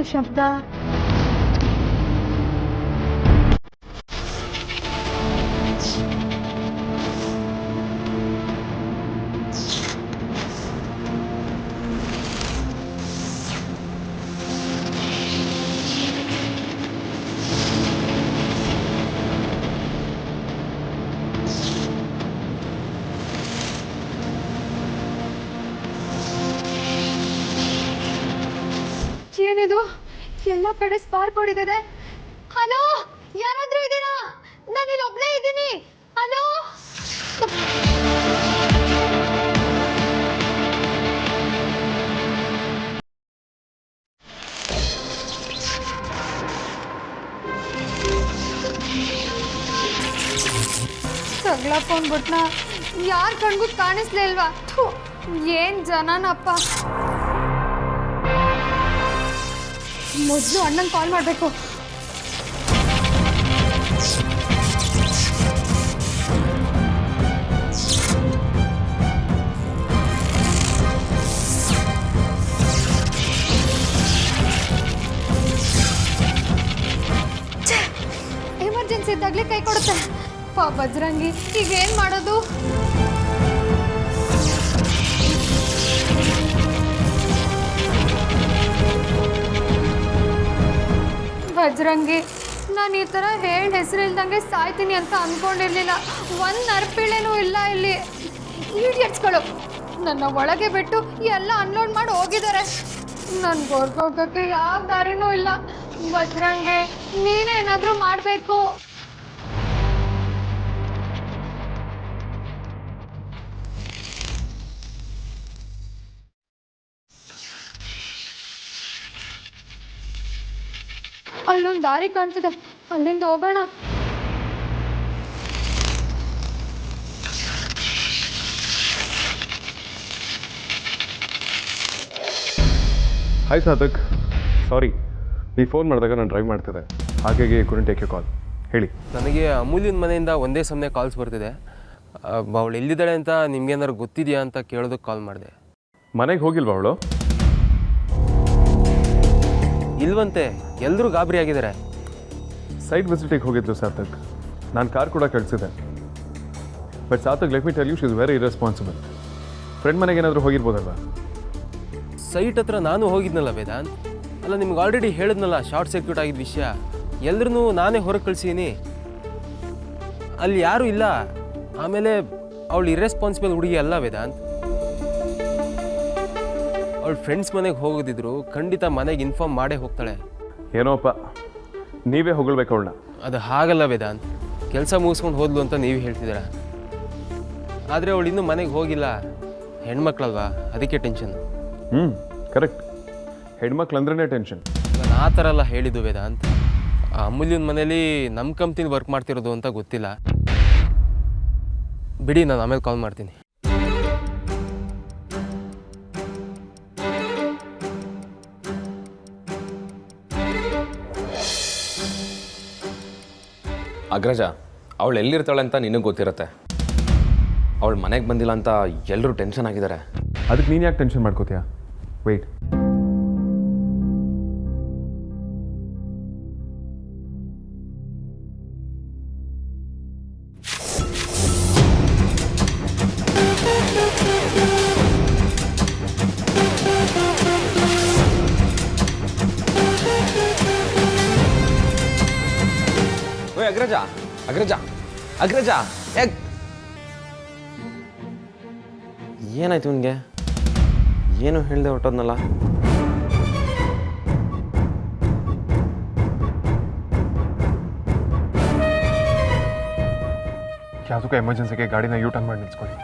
ಏನದು ಶಬ್ದ? ಏನಿದು? ಎಲ್ಲ ಕಡೆ ಸ್ಪಾರ್ಕ್ ಹೊಡಿತಿದೆ. ಹಲೋ, ಯಾರಾದ್ರೂ ಇದ್ದೀರಾ? ನಾನು ಇಲ್ಲಿ ಒಬ್ಳೇ ಇದ್ದೀನಿ. ಹಲೋ, ತಗ್ಲಾಕೊಂಡ್ಬಿಟ್ನ. ಯಾರ್ ಕಣ್ಗೂ ಕಾಣಿಸ್ಲೇ ಇಲ್ವಾ? ಥು, ಏನ್ ಜನನಪ್ಪ. ಮೊದಲು ಅಣ್ಣಂಗೆ ಕಾಲ್ ಮಾಡಬೇಕು. ಎಮರ್ಜೆನ್ಸಿ ಇದ್ದಾಗಲೇ ಕೈ ಕೊಡುತ್ತೆ. ಬಜ್ರಂಗಿ, ಈಗ ಏನ್ ಮಾಡೋದು? ಬಜ್ರಂಗಿ, ನಾನು ಈ ಥರ ಹೇಳಿ ಹೆಸರಿಲ್ದಂಗೆ ಸಾಯ್ತೀನಿ ಅಂತ ಅಂದ್ಕೊಂಡಿರ್ಲಿಲ್ಲ. ಒಂದು ನರ್ಪಿಳೆನೂ ಇಲ್ಲ ಇಲ್ಲಿ. ಈಡಿಯಟ್ಸ್ಗಳು ನನ್ನ ಒಳಗೆ ಬಿಟ್ಟು ಎಲ್ಲ ಅನ್ಲೋಡ್ ಮಾಡಿ ಹೋಗಿದ್ದಾರೆ. ನನ್ಗೆ ಹೊರ್ಗೋಗಕ್ಕೆ ಯಾವ ದಾರಿನೂ ಇಲ್ಲ. ಬಜ್ರಂಗಿ, ನೀನೇನಾದರೂ ಮಾಡಬೇಕು. ಅಲ್ಲೊಂದು ದಾರಿ ಕಾಣ್ತಿದೆ, ಅಲ್ಲಿಂದ ಹೋಗೋಣ. ಹಾಯ್ ಸಾಧಕ್, ಸಾರಿ ನೀವು ಫೋನ್ ಮಾಡಿದಾಗ ನಾನು ಡ್ರೈವ್ ಮಾಡ್ತಿದ್ದೆ, ಹಾಗಾಗಿ ಕುಡಂಟ್ ಟೇಕ್ ಯು ಕಾಲ್. ಹೇಳಿ. ನನಗೆ ಅಮೂಲ್ಯನ ಮನೆಯಿಂದ ಒಂದೇ ಸಮನೆ ಕಾಲ್ಸ್ ಬರ್ತಿದೆ. ಅವಳು ಎಲ್ಲಿದ್ದಾಳೆ ಅಂತ ನಿಮ್ಗೇನಾದ್ರು ಗೊತ್ತಿದೆಯಾ ಅಂತ ಕೇಳೋದಕ್ಕೆ ಕಾಲ್ ಮಾಡಿದೆ. ಮನೆಗೆ ಹೋಗಿಲ್ವಾ ಅವಳು? ಇಲ್ವಂತೆ, ಎಲ್ಲರೂ ಗಾಬರಿ ಆಗಿದ್ದಾರೆ. ಸೈಟ್ ವಿಸಿಟಿಗೆ ಹೋಗಿದ್ರು ಸಾರ್ಥಕ್. ನಾನು ಕಾರ್ ಕೂಡ ಕಳಿಸಿದೆ. But Sarthak, let me tell you, she is very irresponsible. Friend ಮನೆಗೆ ಏನಾದರೂ ಹೋಗಿರ್ಬೋದಲ್ವಾ? ಸೈಟ್ ಹತ್ರ ನಾನು ಹೋಗಿದ್ನಲ್ಲ ವೇದಾಂತ್. ಅಲ್ಲ, ನಿಮ್ಗೆ ಆಲ್ರೆಡಿ ಹೇಳಿದ್ನಲ್ಲ ಶಾರ್ಟ್ ಸರ್ಕ್ಯೂಟ್ ಆಗಿದ್ದ ವಿಷಯ. ಎಲ್ಲರೂ ನಾನೇ ಹೊರಗೆ ಕಳಿಸೀನಿ, ಅಲ್ಲಿ ಯಾರೂ ಇಲ್ಲ. ಆಮೇಲೆ ಅವಳು ಇರ್ರೆಸ್ಪಾನ್ಸಿಬಲ್ ಹುಡುಗಿ ಅಲ್ಲ ವೇದಾಂತ್. ಅವಳು ಫ್ರೆಂಡ್ಸ್ ಮನೆಗೆ ಹೋಗೋದಿದ್ರು ಖಂಡಿತ ಮನೆಗೆ ಇನ್ಫಾರ್ಮ್ ಮಾಡೇ ಹೋಗ್ತಾಳೆ. ಏನೋಪ್ಪ, ನೀವೇ ಹೊಗಳ್ಬೇಕು ಅವಳನ್ನ. ಅದು ಹಾಗಲ್ಲ ವೇದಾಂತ್, ಕೆಲಸ ಮುಗಿಸ್ಕೊಂಡು ಹೋದ್ಲು ಅಂತ ನೀವು ಹೇಳ್ತಿದ್ದೀರಾ. ಆದರೆ ಅವಳು ಇನ್ನೂ ಮನೆಗೆ ಹೋಗಿಲ್ಲ. ಹೆಣ್ಮಕ್ಳಲ್ವಾ, ಅದಕ್ಕೆ ಟೆನ್ಷನ್. ಕರೆಕ್ಟ್. ಹೆಣ್ಮಕ್ಳು ಅಂದ್ರೇ ಟೆನ್ಷನ್. ನಾನು ಆ ಥರ ಎಲ್ಲ ಹೇಳಿದ್ದು ವೇದಾಂತ್. ಆ ಅಮೂಲ್ಯನ ಮನೇಲಿ ನಮ್ಮ ಕಂಪ್ನಿಲಿ ವರ್ಕ್ ಮಾಡ್ತಿರೋದು ಅಂತ ಗೊತ್ತಿಲ್ಲ. ಬಿಡಿ, ನಾನು ಆಮೇಲೆ ಕಾಲ್ ಮಾಡ್ತೀನಿ. ಅಗ್ರಜ, ಅವಳು ಎಲ್ಲಿರ್ತಾಳೆ ಅಂತ ನಿನಗೆ ಗೊತ್ತಿರುತ್ತೆ. ಅವಳು ಮನೆಗೆ ಬಂದಿಲ್ಲ ಅಂತ ಎಲ್ಲರೂ ಟೆನ್ಷನ್ ಆಗಿದ್ದಾರೆ. ಅದಕ್ಕೆ ನೀನು ಯಾಕೆ ಟೆನ್ಷನ್ ಮಾಡ್ಕೋತೀಯಾ? ವೆಯ್ಟ್. ಅಗ್ರಜ, ಅಗ್ರಜ, ಅಗ್ರಜ, ಏನಾಯ್ತು ನಿನಗೆ? ಏನು ಹೇಳ್ದೆ ಹೊಟ್ಟೋದ್ನಲ್ಲ? ಯಾವುದಕ್ಕೂ ಎಮರ್ಜೆನ್ಸಿಗೆ ಗಾಡಿನ ಯೂ ಟರ್ನ್ ಮಾಡಿ ನಿಲ್ಸ್ಕೊಳ್ಳಿ.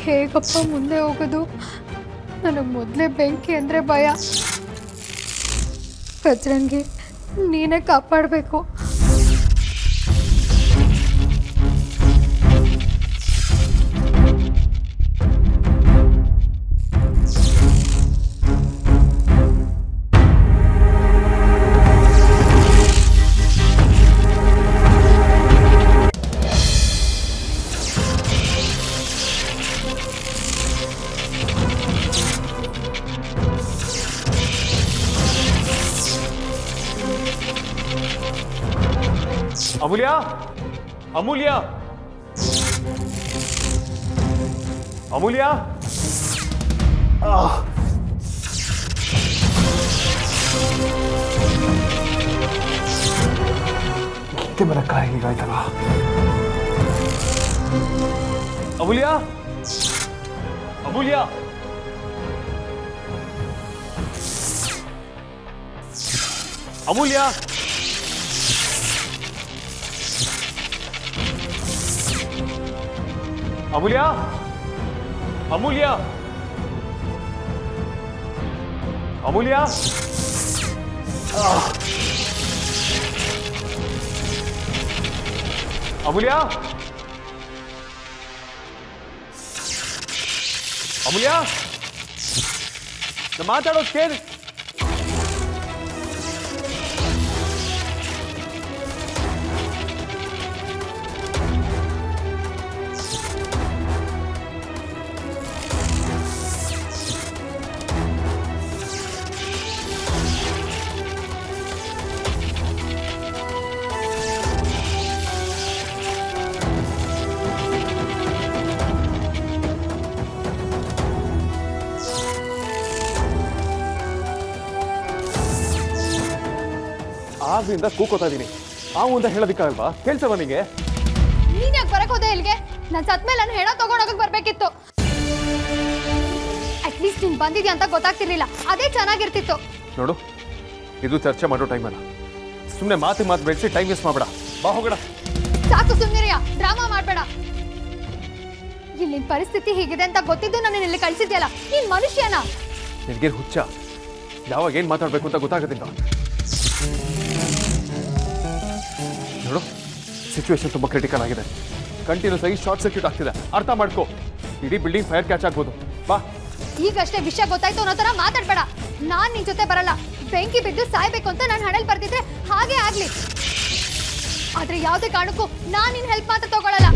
ಹೇಗಪ್ಪ ಮುಂದೆ ಹೋಗೋದು? ನನಗೆ ಮೊದಲೇ ಬೆಂಕಿ ಅಂದರೆ ಭಯ. ಬಜ್ರಂಗಿ, ನೀನೇ ಕಾಪಾಡಬೇಕು. ಅಮೂಲ್ಯ ಅಮೂಲ್ಯ ಅಮೂಲ್ಯ ಮತ್ತೆ ಮರ ಕಾಯಿ ಹೀಗಾಯ್ತಲ್ಲ ಅಮೂಲ್ಯ ಅಮೂಲ್ಯ ಅಮೂಲ್ಯ ಅಮೂಲ್ಯ ಅಮೂಲ್ಯ ಅಮೂಲ್ಯ ಅಮೂಲ್ಯ ಅಮೂಲ್ಯ ನಾ ಮಾತಾಡೋದು ಕೇಳಿ ಆಗ್ಲಿಂದ ಕೂಕೋತಾ ಇದೀನಿ ಆ ಮುಂದೆ ಹೇಳೋದಿಕ್ಕಾಗಲ್ವಾ ಕೇಳ್ಸವ ನಿಂಗೆ ನೀನ್ ಯಾಕೆ ಬರಕ್ ಹೋದೆ ಇಲ್ಲಿಗೆ ನಾನು ಸತ್ಮೇಲೆ ನಾನು ಹೇಳೋ ತಗೊಂಡೋಗಕ್ ಬರ್ಬೇಕಿತ್ತು ಅಟ್ಲೀಸ್ಟ್ ನೀನ್ ಬಂದಿದ್ಯಾ ಅಂತ ಗೊತ್ತಾಗ್ತಿರ್ಲಿಲ್ಲ ಅದೇ ಚೆನ್ನಾಗಿರ್ತಿತ್ತು ನೋಡು ಇದು ಚರ್ಚೆ ಮಾಡೋ ಟೈಮ್ ಅಲ್ಲ ಸುಮ್ಮನೆ ಮಾತು ಬೆಳೆಸಿ ಟೈಮ್ ವೇಸ್ಟ್ ಮಾಡಬೇಡ ಬಾ ಹೋಗೋಣ ಸಾಕು ಸುಮ್ಮನಿರಿಯ ಡ್ರಾಮಾ ಮಾಡ್ಬೇಡ ಇಲ್ಲಿನ ಪರಿಸ್ಥಿತಿ ಹೀಗಿದೆ ಅಂತ ಗೊತ್ತಿದ್ದು ನಾನು ಇಲ್ಲಿ ಕಳ್ಸಿದ್ಯಲ್ಲ ನೀನ್ ಮನುಷ್ಯನ ನಿನಗೇನು ಹುಚ್ಚ ಯಾವಾಗ ಏನು ಮಾತಾಡಬೇಕು ಅಂತ ಗೊತ್ತಾಗೋದಿಲ್ಲ ನೋಡು ಸಿಚುವೇಶನ್ ತುಂಬ ಕ್ರಿಟಿಕಲ್ ಆಗಿದೆ ಕಂಟಿನ್ಯೂಸ್ ಆಗಿ ಶಾರ್ಟ್ ಸರ್ಕ್ಯೂಟ್ ಆಗ್ತಿದೆ ಅರ್ಥ ಮಾಡ್ಕೋ ಇಡೀ ಬಿಲ್ಡಿಂಗ್ ಫೈರ್ ಕ್ಯಾಚ್ ಆಗ್ಬೋದು ಬಾ ಈಗಷ್ಟೇ ವಿಷಯ ಗೊತ್ತಾಯ್ತು ಅನ್ನೋ ತರ ಮಾತಾಡ್ಬೇಡ ನಾನ್ ನಿನ್ ಜೊತೆ ಬರಲ್ಲ ಬೆಂಕಿ ಬಿದ್ದು ಸಾಯ್ಬೇಕು ಅಂತ ನಾನು ಹಣಲ್ ಬರ್ತಿದ್ರೆ ಹಾಗೆ ಆಗ್ಲಿ ಆದ್ರೆ ಯಾವುದೇ ಕಾರಣಕ್ಕೂ ನಾನ್ ನಿನ್ ಹೆಲ್ಪ್ ಮಾತ್ರ ತಗೊಳ್ಳಲ್ಲ